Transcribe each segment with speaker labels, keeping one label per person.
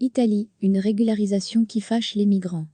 Speaker 1: Italie, une régularisation qui fâche les migrants.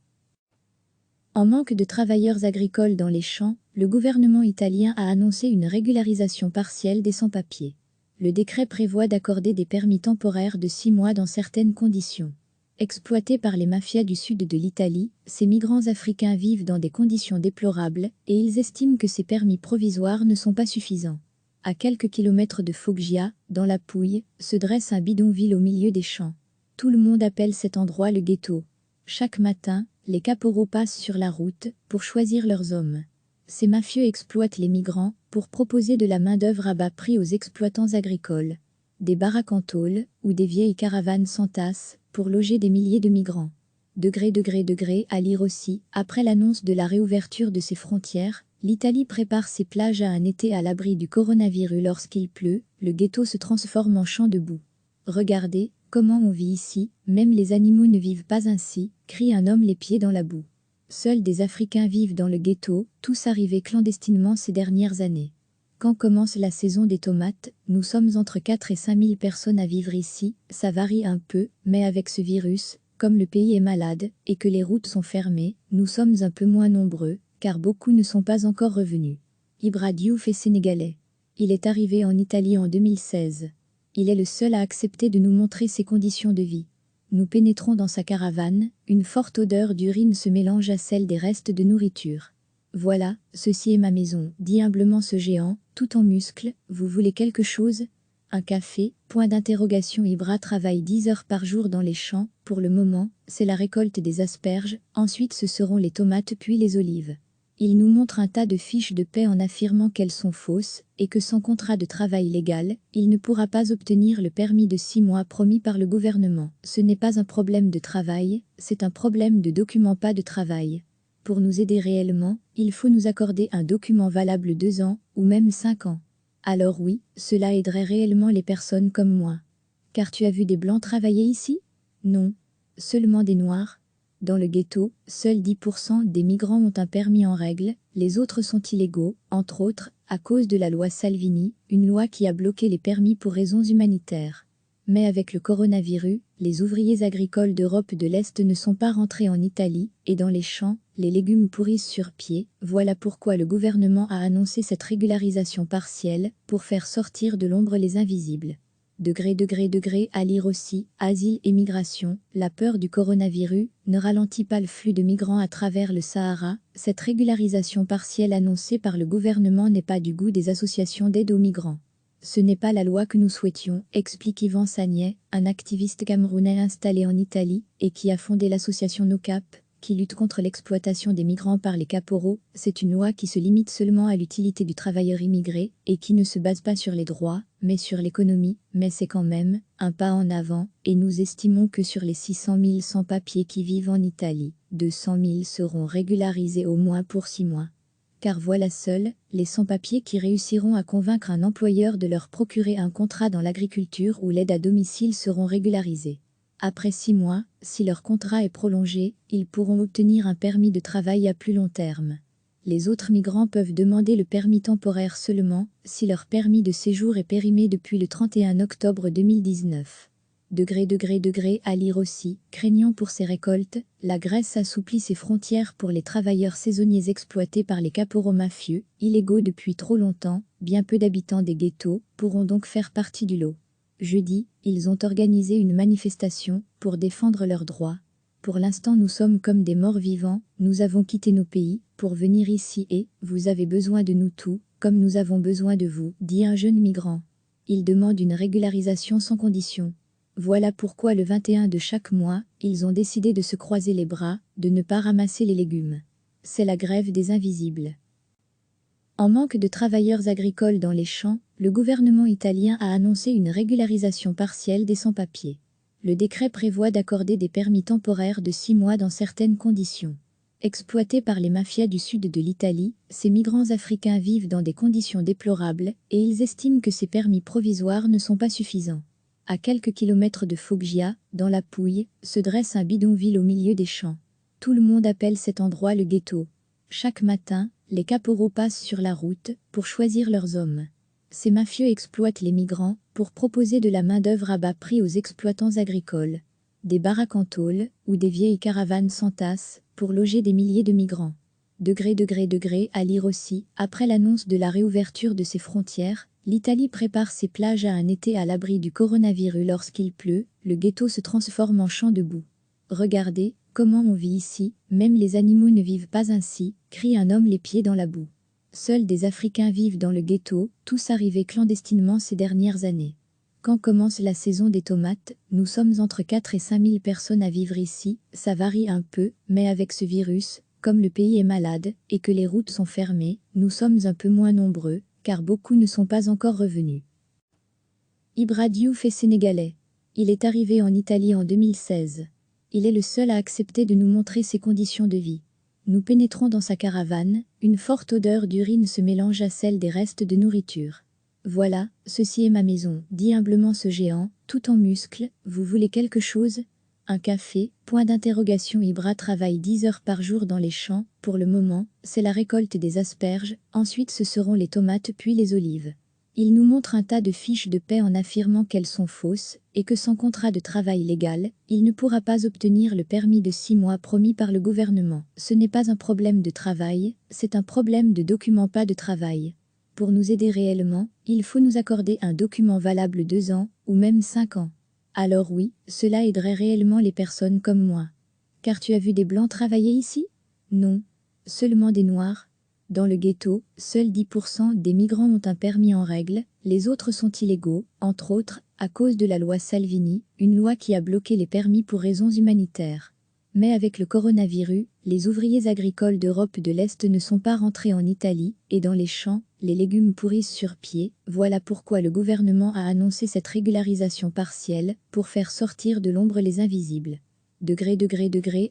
Speaker 1: En manque de travailleurs agricoles dans les champs, le gouvernement italien a annoncé une régularisation partielle des sans-papiers. Le décret prévoit d'accorder des permis temporaires de 6 mois dans certaines conditions. Exploités par les mafias du sud de l'Italie, ces migrants africains vivent dans des conditions déplorables et ils estiment que ces permis provisoires ne sont pas suffisants. À quelques kilomètres de Foggia, dans la Pouille, se dresse un bidonville au milieu des champs. Tout le monde appelle cet endroit le ghetto. Chaque matin, les caporaux passent sur la route pour choisir leurs hommes. Ces mafieux exploitent les migrants pour proposer de la main-d'œuvre à bas prix aux exploitants agricoles. Des baraques en tôle ou des vieilles caravanes s'entassent pour loger des milliers de migrants. Degré à lire aussi, après l'annonce de la réouverture de ses frontières, l'Italie prépare ses plages à un été à l'abri du coronavirus. Lorsqu'il pleut, le ghetto se transforme en champ de boue. Regardez comment on vit ici, même les animaux ne vivent pas ainsi, crie un homme les pieds dans la boue. Seuls des Africains vivent dans le ghetto, tous arrivés clandestinement ces dernières années. Quand commence la saison des tomates, nous sommes entre 4 et 5 000 personnes à vivre ici, ça varie un peu, mais avec ce virus, comme le pays est malade et que les routes sont fermées, nous sommes un peu moins nombreux, car beaucoup ne sont pas encore revenus. Ibra Diouf est sénégalais. Il est arrivé en Italie en 2016. Il est le seul à accepter de nous montrer ses conditions de vie. Nous pénétrons dans sa caravane, une forte odeur d'urine se mélange à celle des restes de nourriture. Voilà, ceci est ma maison, dit humblement ce géant, tout en muscles. Vous voulez quelque chose? Un café? Point d'interrogation. Ibra travaille 10 heures par jour dans les champs. Pour le moment, c'est la récolte des asperges, ensuite ce seront les tomates puis les olives. Il nous montre un tas de fiches de paie en affirmant qu'elles sont fausses et que sans contrat de travail légal, il ne pourra pas obtenir le permis de 6 mois promis par le gouvernement. Ce n'est pas un problème de travail, c'est un problème de document, pas de travail. Pour nous aider réellement, il faut nous accorder un document valable 2 ans ou même 5 ans. Alors oui, cela aiderait réellement les personnes comme moi. Car tu as vu des blancs travailler ici? Non. Seulement des noirs. Dans le ghetto, seuls 10% des migrants ont un permis en règle, les autres sont illégaux, entre autres, à cause de la loi Salvini, une loi qui a bloqué les permis pour raisons humanitaires. Mais avec le coronavirus, les ouvriers agricoles d'Europe de l'Est ne sont pas rentrés en Italie, et dans les champs, les légumes pourrissent sur pied. Voilà pourquoi le gouvernement a annoncé cette régularisation partielle, pour faire sortir de l'ombre les invisibles. Degré à lire aussi, asile et migration, la peur du coronavirus ne ralentit pas le flux de migrants à travers le Sahara. Cette régularisation partielle annoncée par le gouvernement n'est pas du goût des associations d'aide aux migrants. Ce n'est pas la loi que nous souhaitions, explique Yvan Sagnet, un activiste camerounais installé en Italie et qui a fondé l'association NoCap, qui lutte contre l'exploitation des migrants par les caporaux. C'est une loi qui se limite seulement à l'utilité du travailleur immigré et qui ne se base pas sur les droits, mais sur l'économie. Mais c'est quand même un pas en avant et nous estimons que sur les 600 000 sans-papiers qui vivent en Italie, 200 000 seront régularisés au moins pour 6 mois. Car voilà seuls les sans-papiers qui réussiront à convaincre un employeur de leur procurer un contrat dans l'agriculture ou l'aide à domicile seront régularisés. Après 6 mois, si leur contrat est prolongé, ils pourront obtenir un permis de travail à plus long terme. Les autres migrants peuvent demander le permis temporaire seulement si leur permis de séjour est périmé depuis le 31 octobre 2019. Degré à lire aussi, craignant pour ses récoltes, la Grèce assouplit ses frontières pour les travailleurs saisonniers exploités par les caporaux mafieux, illégaux depuis trop longtemps. Bien peu d'habitants des ghettos pourront donc faire partie du lot. Jeudi, ils ont organisé une manifestation pour défendre leurs droits. Pour l'instant nous sommes comme des morts vivants, nous avons quitté nos pays pour venir ici et vous avez besoin de nous tout, comme nous avons besoin de vous, dit un jeune migrant. Il demande une régularisation sans condition. Voilà pourquoi le 21 de chaque mois, ils ont décidé de se croiser les bras, de ne pas ramasser les légumes. C'est la grève des invisibles. En manque de travailleurs agricoles dans les champs, le gouvernement italien a annoncé une régularisation partielle des sans-papiers. Le décret prévoit d'accorder des permis temporaires de 6 mois dans certaines conditions. Exploités par les mafias du sud de l'Italie, ces migrants africains vivent dans des conditions déplorables et ils estiment que ces permis provisoires ne sont pas suffisants. À quelques kilomètres de Foggia, dans la Pouille, se dresse un bidonville au milieu des champs. Tout le monde appelle cet endroit le ghetto. Chaque matin, les caporaux passent sur la route pour choisir leurs hommes. Ces mafieux exploitent les migrants pour proposer de la main-d'œuvre à bas prix aux exploitants agricoles. des baraques en tôle, où des vieilles caravanes s'entassent pour loger des milliers de migrants. À lire aussi, après l'annonce de la réouverture de ses frontières, l'Italie prépare ses plages à un été à l'abri du coronavirus. Lorsqu'il pleut, le ghetto se transforme en champ de boue. Regardez, comment on vit ici, même les animaux ne vivent pas ainsi, crie un homme les pieds dans la boue. Seuls des Africains vivent dans le ghetto, tous arrivés clandestinement ces dernières années. Quand commence la saison des tomates, nous sommes entre 4 et 5 000 personnes à vivre ici, ça varie un peu, mais avec ce virus, comme le pays est malade, et que les routes sont fermées, nous sommes un peu moins nombreux, car beaucoup ne sont pas encore revenus. Ibra Diouf est sénégalais. Il est arrivé en Italie en 2016. Il est le seul à accepter de nous montrer ses conditions de vie. Nous pénétrons dans sa caravane, une forte odeur d'urine se mélange à celle des restes de nourriture. Voilà, ceci est ma maison, dit humblement ce géant, tout en muscles. Vous voulez quelque chose? Un café? Point d'interrogation. Ibra travaille 10 heures par jour dans les champs. Pour le moment, c'est la récolte des asperges, ensuite ce seront les tomates puis les olives. Il nous montre un tas de fiches de paie en affirmant qu'elles sont fausses, et que sans contrat de travail légal, il ne pourra pas obtenir le permis de 6 mois promis par le gouvernement. Ce n'est pas un problème de travail, c'est un problème de document, pas de travail. Pour nous aider réellement, il faut nous accorder un document valable 2 ans, ou même 5 ans. Alors oui, cela aiderait réellement les personnes comme moi. Car tu as vu des blancs travailler ici? Non. Seulement des noirs. Dans le ghetto, seuls 10% des migrants ont un permis en règle, les autres sont illégaux, entre autres, à cause de la loi Salvini, une loi qui a bloqué les permis pour raisons humanitaires. Mais avec le coronavirus, les ouvriers agricoles d'Europe de l'Est ne sont pas rentrés en Italie, et dans les champs, les légumes pourrissent sur pied. Voilà pourquoi le gouvernement a annoncé cette régularisation partielle, pour faire sortir de l'ombre les invisibles.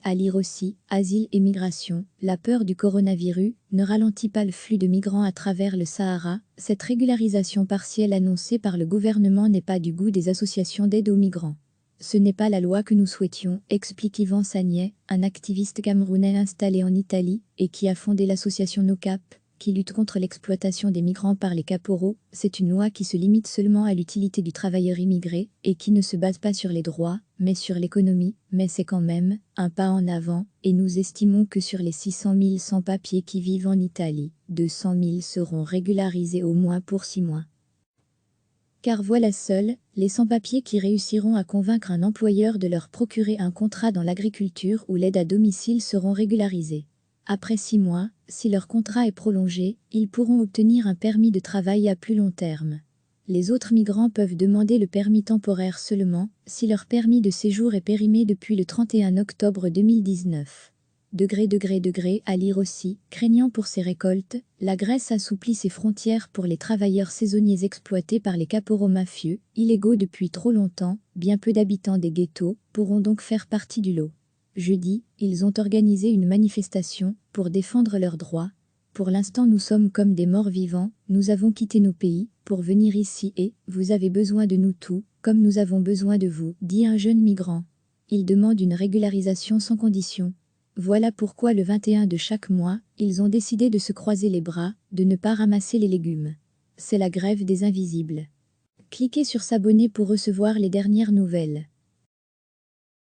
Speaker 1: À lire aussi, asile et migration, la peur du coronavirus ne ralentit pas le flux de migrants à travers le Sahara. Cette régularisation partielle annoncée par le gouvernement n'est pas du goût des associations d'aide aux migrants. Ce n'est pas la loi que nous souhaitions, explique Yvan Sagnet, un activiste camerounais installé en Italie et qui a fondé l'association NoCap, qui lutte contre l'exploitation des migrants par les caporaux. C'est une loi qui se limite seulement à l'utilité du travailleur immigré et qui ne se base pas sur les droits, mais sur l'économie. Mais c'est quand même un pas en avant, et nous estimons que sur les 600 000 sans-papiers qui vivent en Italie, 200 000 seront régularisés au moins pour 6 mois. Car voilà seuls les sans-papiers qui réussiront à convaincre un employeur de leur procurer un contrat dans l'agriculture ou l'aide à domicile seront régularisés. Après 6 mois, si leur contrat est prolongé, ils pourront obtenir un permis de travail à plus long terme. Les autres migrants peuvent demander le permis temporaire seulement, si leur permis de séjour est périmé depuis le 31 octobre 2019. À lire aussi, craignant pour ses récoltes, la Grèce assouplit ses frontières pour les travailleurs saisonniers exploités par les caporaux mafieux, illégaux depuis trop longtemps. Bien peu d'habitants des ghettos pourront donc faire partie du lot. Jeudi, ils ont organisé une manifestation pour défendre leurs droits. Pour l'instant nous sommes comme des morts vivants, nous avons quitté nos pays pour venir ici et vous avez besoin de nous tout, comme nous avons besoin de vous, dit un jeune migrant. Il demande une régularisation sans condition. Voilà pourquoi le 21 de chaque mois, ils ont décidé de se croiser les bras, de ne pas ramasser les légumes. C'est la grève des invisibles. Cliquez sur s'abonner pour recevoir les dernières nouvelles.